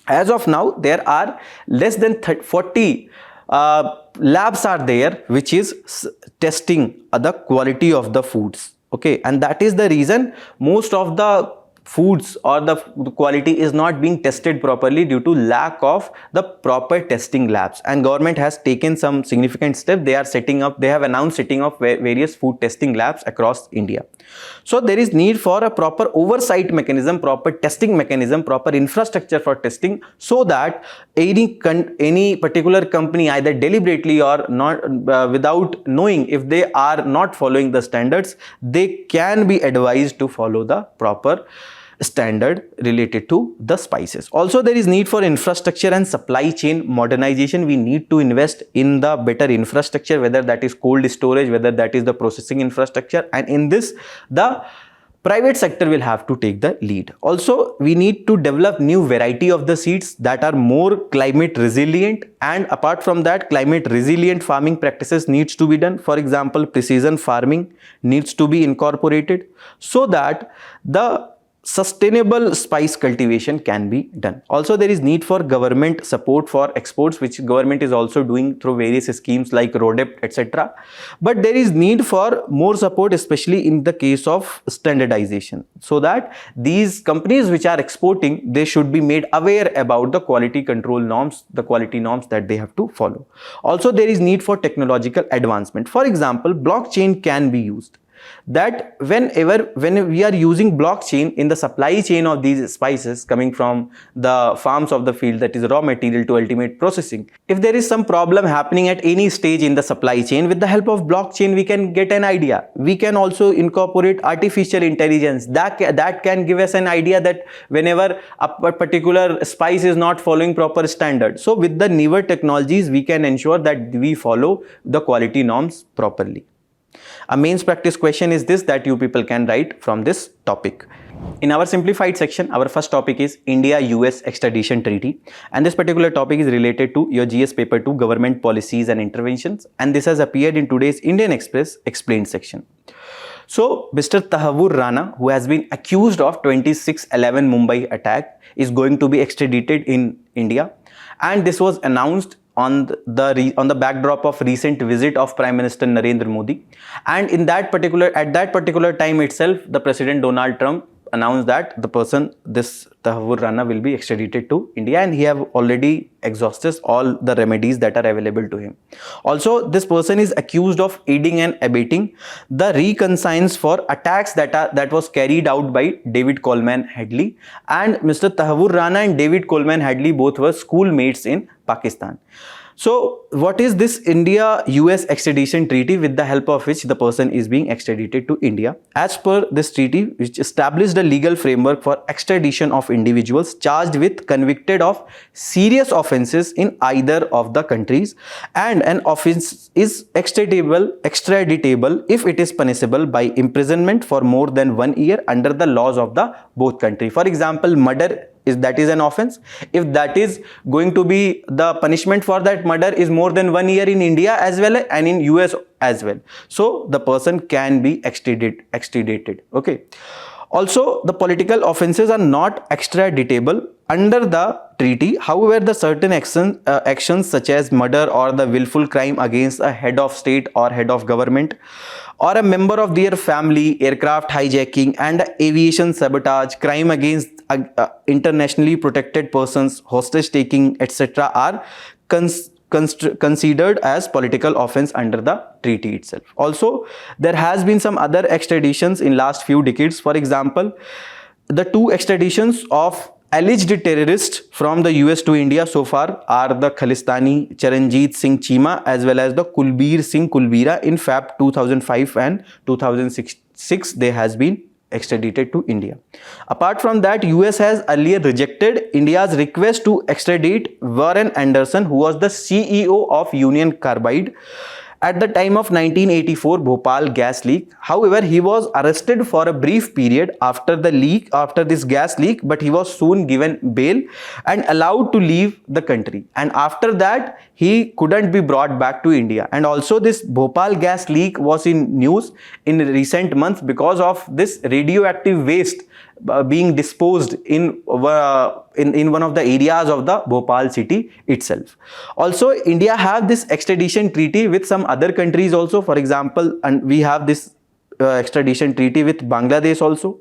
As of now, there are less than 40 labs are there which is testing the quality of the foods, okay, and that is the reason most of the foods or the quality is not being tested properly due to lack of the proper testing labs. And government has taken some significant steps. They have announced setting up various food testing labs across India. So there is need for a proper oversight mechanism, proper testing mechanism, proper infrastructure for testing, so that any particular company, either deliberately or not, without knowing, if they are not following the standards, they can be advised to follow the proper standard related to the spices. Also, there is need for infrastructure and supply chain modernization. We need to invest in the better infrastructure, whether that is cold storage, whether that is the processing infrastructure, and in this the private sector will have to take the lead. Also, we need to develop new variety of the seeds that are more climate resilient, and apart from that, climate resilient farming practices needs to be done. For example, precision farming needs to be incorporated so that the sustainable spice cultivation can be done. Also, there is need for government support for exports, which government is also doing through various schemes like RODEP, etc. But there is need for more support, especially in the case of standardization, so that these companies which are exporting, they should be made aware about the quality control norms, the quality norms that they have to follow. Also, there is need for technological advancement. For example, blockchain can be used. that when we are using blockchain in the supply chain of these spices coming from the farms of the field, that is raw material to ultimate processing, if there is some problem happening at any stage in the supply chain, with the help of blockchain we can get an idea. We can also incorporate artificial intelligence that can give us an idea that whenever a particular spice is not following proper standard. So with the newer technologies we can ensure that we follow the quality norms properly. A mains practice question is this that you people can write from this topic. In our simplified section, our first topic is India-US Extradition Treaty, and this particular topic is related to your GS paper 2 government policies and interventions, and this has appeared in today's Indian Express explained section. So Mr. Tahavur Rana, who has been accused of 26/11 Mumbai attack, is going to be extradited in India, and this was announced on the backdrop of recent visit of Prime Minister Narendra Modi. And at that particular time itself, the President Donald Trump announced that this Tahavur Rana will be extradited to India, and he have already exhausted all the remedies that are available to him. Also, this person is accused of aiding and abetting the reconnaissance for attacks that was carried out by David Coleman Hadley, and Mr. Tahavur Rana and David Coleman Hadley both were schoolmates in Pakistan. So what is this India-US extradition treaty with the help of which the person is being extradited to India? As per this treaty, which established a legal framework for extradition of individuals charged with convicted of serious offences in either of the countries, and an offence is extraditable if it is punishable by imprisonment for more than 1 year under the laws of the both countries. For example, murder is an offense. If that is going to be the punishment for that murder is more than 1 year in India as well and in US as well, so the person can be extradited. Okay. Also, the political offences are not extraditable under the treaty. However, the certain actions such as murder or the willful crime against a head of state or head of government or a member of their family, aircraft hijacking and aviation sabotage, crime against internationally protected persons, hostage taking, etc. are considered as political offense under the treaty itself. Also, there has been some other extraditions in last few decades. For example, the 2 extraditions of alleged terrorists from the US to India so far are the Khalistani Charanjit Singh Cheema as well as the Kulbir Singh Kulbira in Feb 2005 and 2006. They has been extradited to India. Apart from that, US has earlier rejected India's request to extradite Warren Anderson, who was the CEO of Union Carbide at the time of 1984 Bhopal gas leak. However, he was arrested for a brief period after this gas leak, but he was soon given bail and allowed to leave the country. And after that, he couldn't be brought back to India. And also, this Bhopal gas leak was in news in recent months because of this radioactive waste being disposed in one of the areas of the Bhopal city itself. Also, India have this extradition treaty with some other countries also. For example, and we have this extradition treaty with Bangladesh also.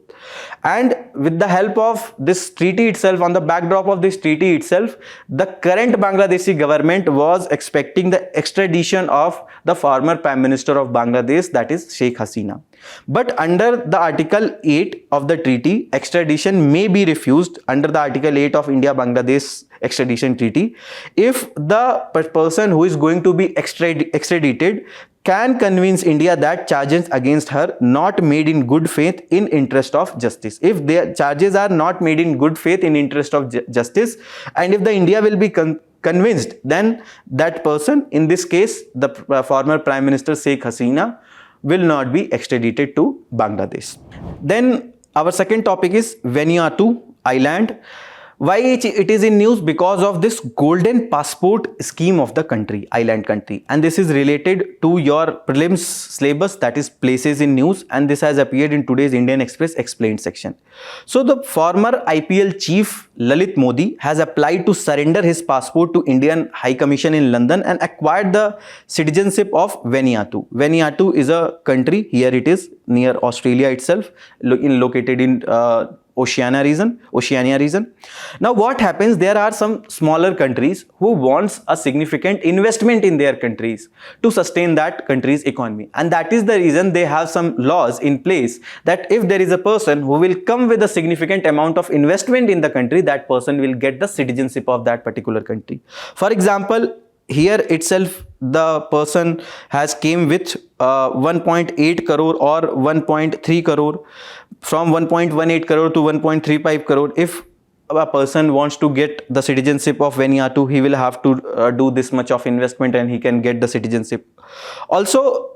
And with the help of this treaty itself, on the backdrop of this treaty itself, the current Bangladeshi government was expecting the extradition of the former Prime Minister of Bangladesh, that is Sheikh Hasina. But under the Article 8 of the treaty, extradition may be refused under the Article 8 of India-Bangladesh extradition treaty if the person who is going to be extradited can convince India that charges against her not made in good faith in interest of justice. If their charges are not made in good faith in interest of justice, and if the India will be convinced, then that person, in this case the former Prime Minister Sheikh Hasina, will not be extradited to Bangladesh. Then our second topic is Vanuatu Island. Why it is in news? Because of this golden passport scheme of the country, island country, and this is related to your prelims syllabus, that is places in news, and this has appeared in today's Indian Express explained section. So the former IPL chief Lalit Modi has applied to surrender his passport to Indian High Commission in London and acquired the citizenship of Vanuatu. Vanuatu is a country, here it is near Australia itself, located in Oceania region. Now what happens, there are some smaller countries who wants a significant investment in their countries to sustain that country's economy, and that is the reason they have some laws in place that if there is a person who will come with a significant amount of investment in the country, that person will get the citizenship of that particular country. For example, here itself the person has came with 1.8 crore or 1.3 crore, from 1.18 crore to 1.35 crore. If a person wants to get the citizenship of Vanuatu, he will have to do this much of investment and he can get the citizenship. Also,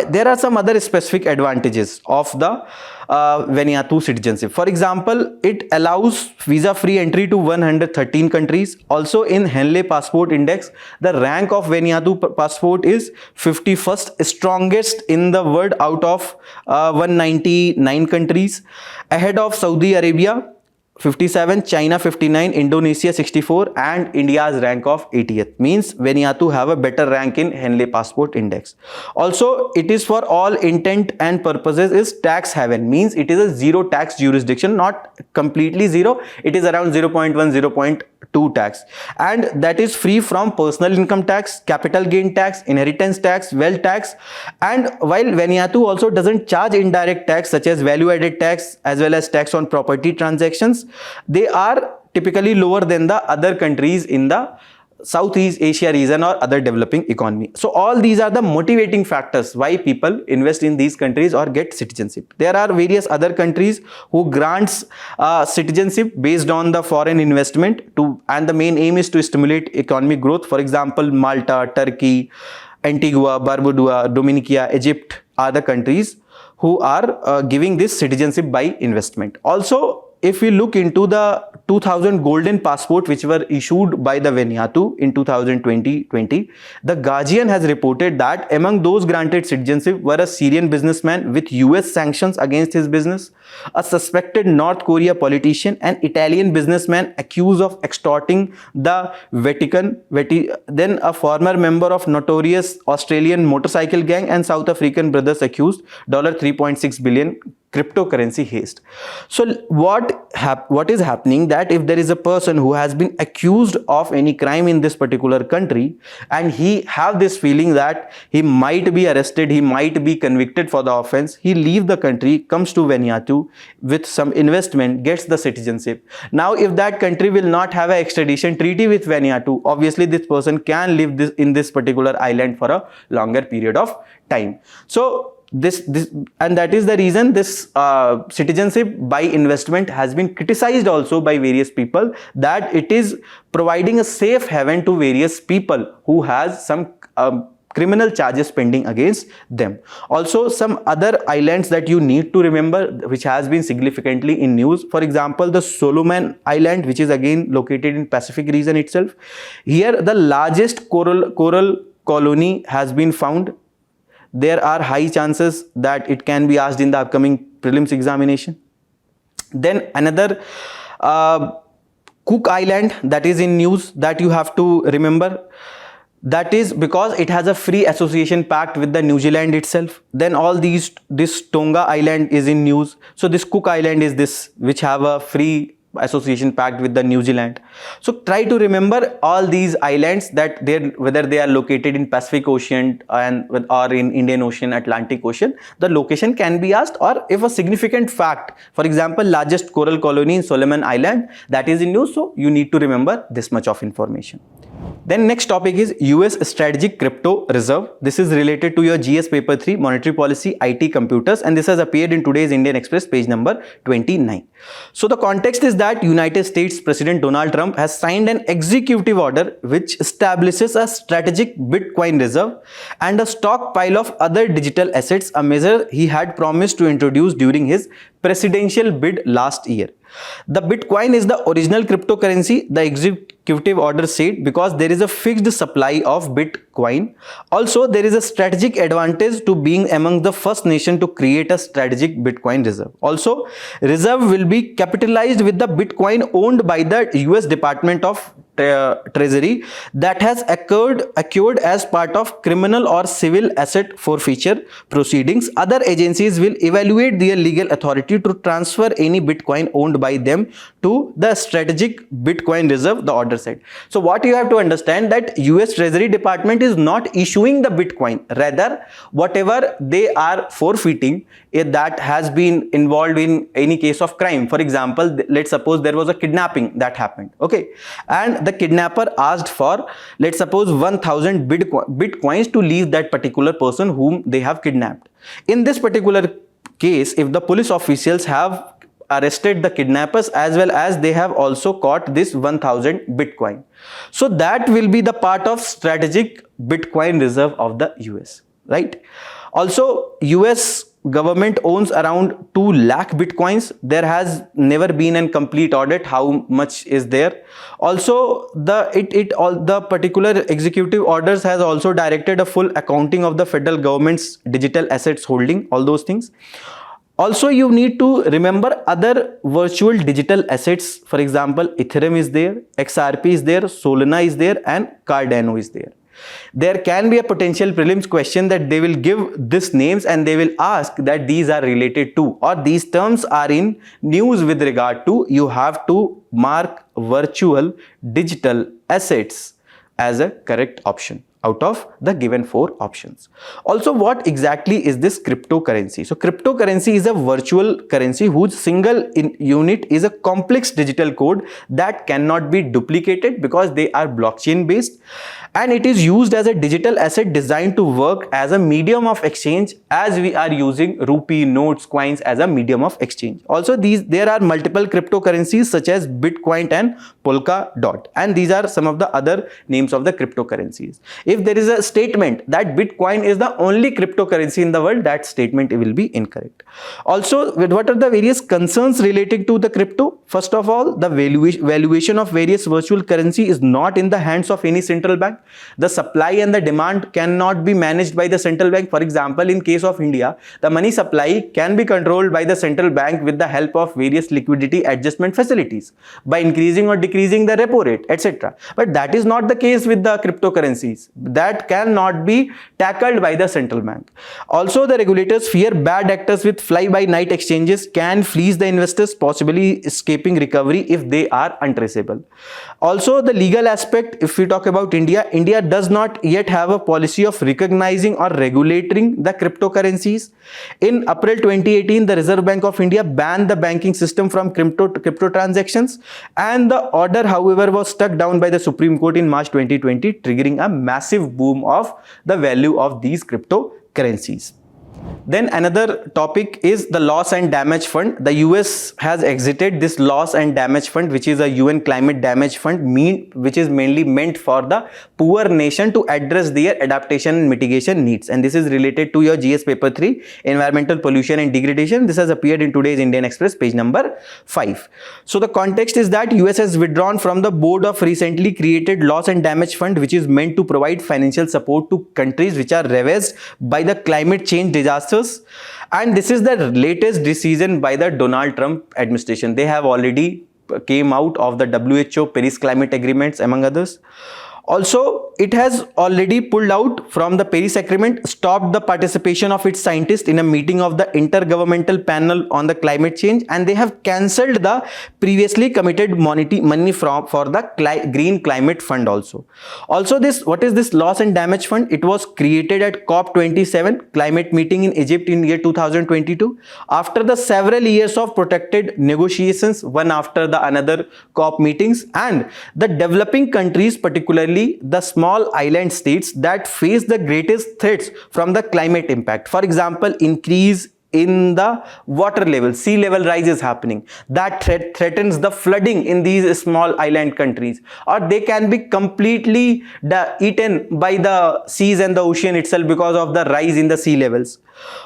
there are some other specific advantages of the Vanuatu citizenship. For example, it allows visa-free entry to 113 countries. Also, in Henley Passport Index, the rank of Vanuatu passport is 51st strongest in the world out of 199 countries, ahead of Saudi Arabia 57, China 59, Indonesia 64, and India's rank of 80th. Means Vanuatu have a better rank in Henley Passport Index. Also, it is for all intent and purposes is tax haven. Means it is a zero tax jurisdiction, not completely zero. It is around 0.1, 0.2 tax, and that is free from personal income tax, capital gain tax, inheritance tax, wealth tax. And while Vanuatu also doesn't charge indirect tax such as value added tax as well as tax on property transactions, they are typically lower than the other countries in the Southeast Asia region or other developing economy. So all these are the motivating factors why people invest in these countries or get citizenship. There are various other countries who grants citizenship based on the foreign investment and the main aim is to stimulate economic growth. For example, Malta, Turkey, Antigua, Barbuda, Dominica, Egypt are the countries who are giving this citizenship by investment. Also, if we look into the 2000 golden passport which were issued by the Vanuatu in 2020, the Guardian has reported that among those granted citizenship were a Syrian businessman with US sanctions against his business, a suspected North Korea politician, an Italian businessman accused of extorting the Vatican, then a former member of notorious Australian motorcycle gang, and South African brothers accused $3.6 billion cryptocurrency heist. So what is happening, that if there is a person who has been accused of any crime in this particular country and he have this feeling that he might be arrested, he might be convicted for the offense, he leave the country, comes to Vanuatu with some investment, gets the citizenship. Now if that country will not have an extradition treaty with Vanuatu, obviously this person can live in this particular island for a longer period of time. So and that is the reason this citizenship by investment has been criticized also by various people, that it is providing a safe haven to various people who has some criminal charges pending against them. Also, some other islands that you need to remember which has been significantly in news. For example, the Solomon Island, which is again located in Pacific region itself. Here the largest coral colony has been found. There are high chances that it can be asked in the upcoming prelims examination. Then another Cook Island that is in news that you have to remember. That is because it has a free association pact with the New Zealand itself. Then this Tonga Island is in news. So this Cook Island is this which have a free association pact with the New Zealand. So try to remember all these islands, that whether they are located in Pacific Ocean or in Indian Ocean, Atlantic Ocean, the location can be asked. Or if a significant fact, for example, largest coral colony in Solomon Island, that is in news, so you need to remember this much of information. Then next topic is US Strategic Crypto Reserve. This is related to your GS paper 3 monetary policy IT computers, and this has appeared in today's Indian Express page number 29. So the context is that United States President Donald Trump has signed an executive order which establishes a strategic Bitcoin reserve and a stockpile of other digital assets, a measure he had promised to introduce during his presidential bid last year. The Bitcoin is the original cryptocurrency, the executive order said, because there is a fixed supply of Bitcoin. Also, there is a strategic advantage to being among the first nation to create a strategic Bitcoin reserve. Also, reserve will be capitalized with the Bitcoin owned by the US Department of treasury that has occurred as part of criminal or civil asset forfeiture proceedings, other agencies will evaluate their legal authority to transfer any Bitcoin owned by them to the strategic Bitcoin reserve, the order said. So what you have to understand, that US Treasury Department is not issuing the Bitcoin, rather whatever they are forfeiting, that has been involved in any case of crime. For example, let's suppose there was a kidnapping that happened, okay, and the kidnapper asked for, let's suppose, 1000 bitcoins to leave that particular person whom they have kidnapped. In this particular case, if the police officials have arrested the kidnappers as well as they have also caught this 1000 Bitcoin, so that will be the part of strategic Bitcoin reserve of the US, right? Also, US government owns around 2 lakh Bitcoins. There has never been a complete audit how much is there. Also, the particular executive orders has also directed a full accounting of the federal government's digital assets holding, all those things. Also, you need to remember other virtual digital assets. For example, Ethereum is there, XRP is there, Solana is there, and Cardano is there. There can be a potential prelims question that they will give these names and they will ask that these are related to, or these terms are in news with regard to. You have to mark virtual digital assets as a correct option out of the given 4 options. Also, what exactly is this cryptocurrency? So cryptocurrency is a virtual currency whose single unit is a complex digital code that cannot be duplicated because they are blockchain based, and it is used as a digital asset designed to work as a medium of exchange, as we are using rupee, notes, coins as a medium of exchange. Also, there are multiple cryptocurrencies such as Bitcoin and Polkadot, and these are some of the other names of the cryptocurrencies. If there is a statement that Bitcoin is the only cryptocurrency in the world, that statement will be incorrect. Also, what are the various concerns related to the crypto? First of all, the valuation of various virtual currency is not in the hands of any central bank. The supply and the demand cannot be managed by the central bank. For example, in case of India, the money supply can be controlled by the central bank with the help of various liquidity adjustment facilities by increasing or decreasing the repo rate, etc. But that is not the case with the cryptocurrencies. That cannot be tackled by the central bank. Also, the regulators fear bad actors with fly-by-night exchanges can fleece the investors, possibly escaping recovery if they are untraceable. Also, the legal aspect, if we talk about India does not yet have a policy of recognizing or regulating the cryptocurrencies. In April 2018, the Reserve Bank of India banned the banking system from crypto transactions, and the order, however, was struck down by the Supreme Court in March 2020, triggering a massive boom of the value of these cryptocurrencies. Then another topic is the loss and damage fund. The US has exited this loss and damage fund, which is a UN climate damage fund, which is mainly meant for the poor nation to address their adaptation and mitigation needs. And this is related to your GS paper 3, environmental pollution and degradation. This has appeared in today's Indian Express, page number 5. So the context is that US has withdrawn from the board of recently created loss and damage fund, which is meant to provide financial support to countries which are ravaged by the climate change disasters. And this is the latest decision by the Donald Trump administration. They have already came out of the WHO Paris Climate Agreements, among others. Also, it has already pulled out from the Paris Agreement, stopped the participation of its scientists in a meeting of the Intergovernmental Panel on the Climate Change, and they have cancelled the previously committed money for the Green Climate Fund also. Also, what is this loss and damage fund? It was created at COP27 climate meeting in Egypt in year 2022 after the several years of protracted negotiations, one after the another COP meetings, and the developing countries, particularly the small island states that face the greatest threats from the climate impact. For example, increase in the water level, sea level rise is happening. That threatens the flooding in these small island countries, or they can be completely eaten by the seas and the ocean itself because of the rise in the sea levels.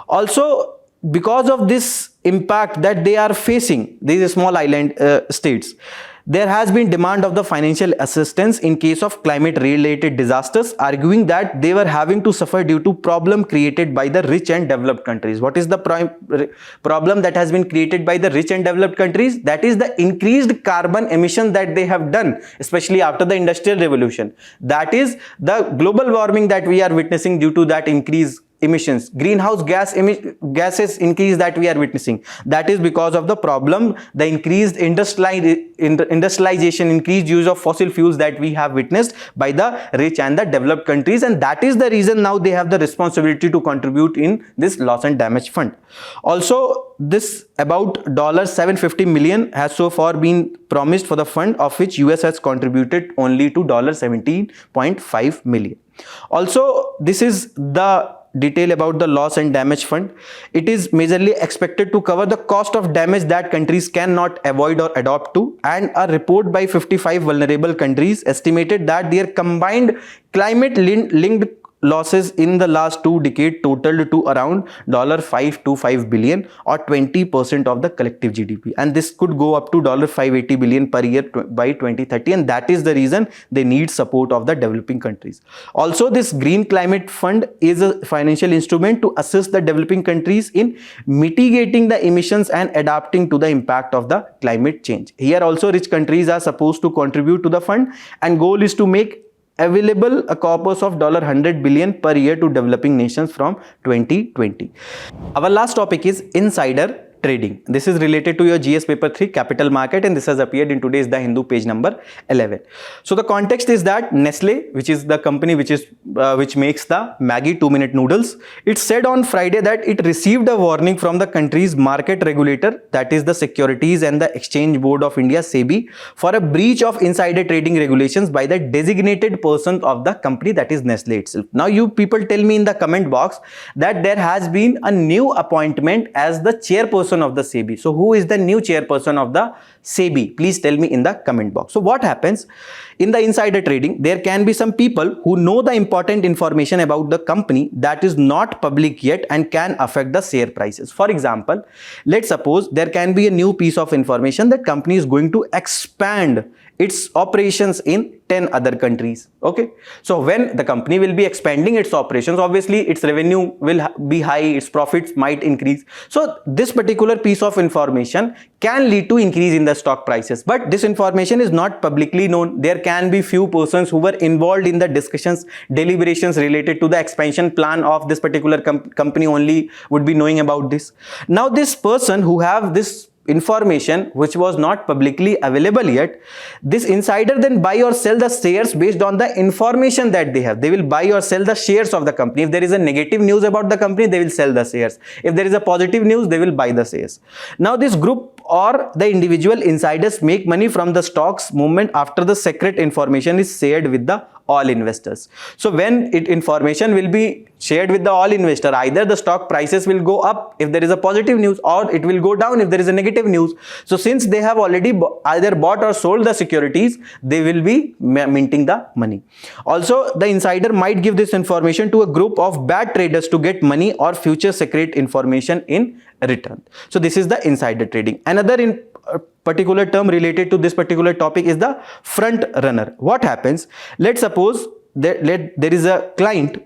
Also, because of this impact that they are facing, these small island states, There has been demand of the financial assistance in case of climate related disasters, arguing that they were having to suffer due to problem created by the rich and developed countries. What is the problem that has been created by the rich and developed countries? That is the increased carbon emission that they have done, especially after the industrial revolution. That is the global warming that we are witnessing due to that increase emissions, greenhouse gases increase that we are witnessing. That is because of the problem, the increased industrialization, increased use of fossil fuels that we have witnessed by the rich and the developed countries, and that is the reason now they have the responsibility to contribute in this loss and damage fund. Also, this about $750 million has so far been promised for the fund, of which US has contributed only to $17.5 million. Also, this is the detail about the loss and damage fund. It is majorly expected to cover the cost of damage that countries cannot avoid or adapt to, and a report by 55 vulnerable countries estimated that their combined climate linked losses in the last 2 decades totaled to around $525 billion, or 20% of the collective GDP, and this could go up to $580 billion per year by 2030, and that is the reason they need support of the developing countries. Also, this Green Climate Fund is a financial instrument to assist the developing countries in mitigating the emissions and adapting to the impact of the climate change. Here also rich countries are supposed to contribute to the fund, and goal is to make available a corpus of $100 billion per year to developing nations from 2020. Our last topic is insider trading. This is related to your GS paper 3 capital market, and this has appeared in today's The Hindu page number 11. So the context is that Nestle, which is the company which makes the Maggi 2-minute noodles, it said on Friday that it received a warning from the country's market regulator, that is the Securities and the Exchange Board of India, SEBI, for a breach of insider trading regulations by the designated person of the company, that is Nestle itself. Now you people tell me in the comment box that there has been a new appointment as the chairperson of the SEBI. So who is the new chairperson of the SEBI? Please tell me in the comment box. So what happens in the insider trading? There can be some people who know the important information about the company that is not public yet and can affect the share prices. For example, let's suppose there can be a new piece of information that company is going to expand its operations in 10 other countries. Okay, so when the company will be expanding its operations, obviously its revenue will be high, its profits might increase. So this particular piece of information can lead to increase in the stock prices, but this information is not publicly known. There can be few persons who were involved in the discussions, deliberations related to the expansion plan of this particular company only would be knowing about this. Now this person who have this information which was not publicly available yet, this insider then buy or sell the shares based on the information that they have. They will buy or sell the shares of the company. If there is a negative news about the company, they will sell the shares. If there is a positive news, they will buy the shares. Now this group or the individual insiders make money from the stocks movement after the secret information is shared with the all investors. So when information will be shared with the all investor, either the stock prices will go up if there is a positive news, or it will go down if there is a negative news. So since they have already either bought or sold the securities, they will be minting the money. Also, the insider might give this information to a group of bad traders to get money or future secret information in return. So this is the insider trading. Another particular term related to this particular topic is the front runner. What happens? Let's suppose there is a client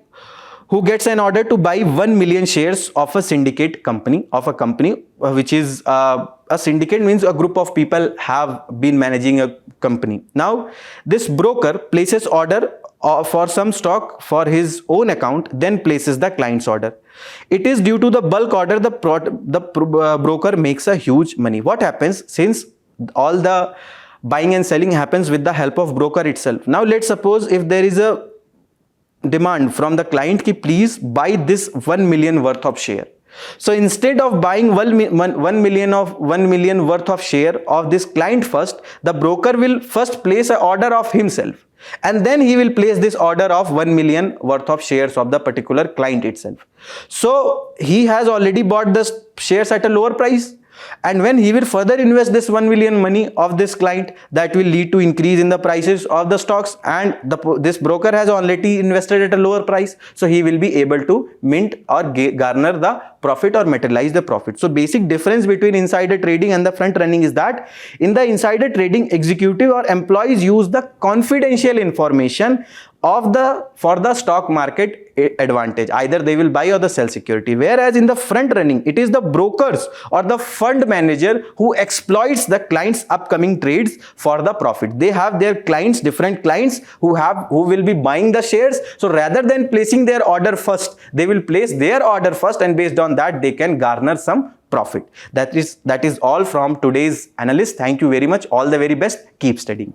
who gets an order to buy 1 million shares of a syndicate company, which is a syndicate means a group of people have been managing a company. Now this broker places order for some stock for his own account, then places the client's order. It is due to the bulk order the broker makes a huge money. What happens? Since all the buying and selling happens with the help of broker itself. Now let's suppose if there is a demand from the client ki please buy this 1 million worth of share. So instead of buying 1 million worth of share of this client first, the broker will first place an order of himself, and then he will place this order of 1 million worth of shares of the particular client itself. So he has already bought the shares at a lower price. And when he will further invest this 1 million money of this client, that will lead to increase in the prices of the stocks, and this broker has already invested at a lower price, so he will be able to mint or garner the profit or materialize the profit. So basic difference between insider trading and the front running is that in the insider trading, executive or employees use the confidential information of for the stock market advantage. Either they will buy or the sell security. Whereas in the front running, it is the brokers or the fund manager who exploits the client's upcoming trades for the profit. They have their clients, different clients who will be buying the shares. So rather than placing their order first, they will place their order first, and based on that they can garner some profit. That is all from today's analyst. Thank you very much. All the very best. Keep studying.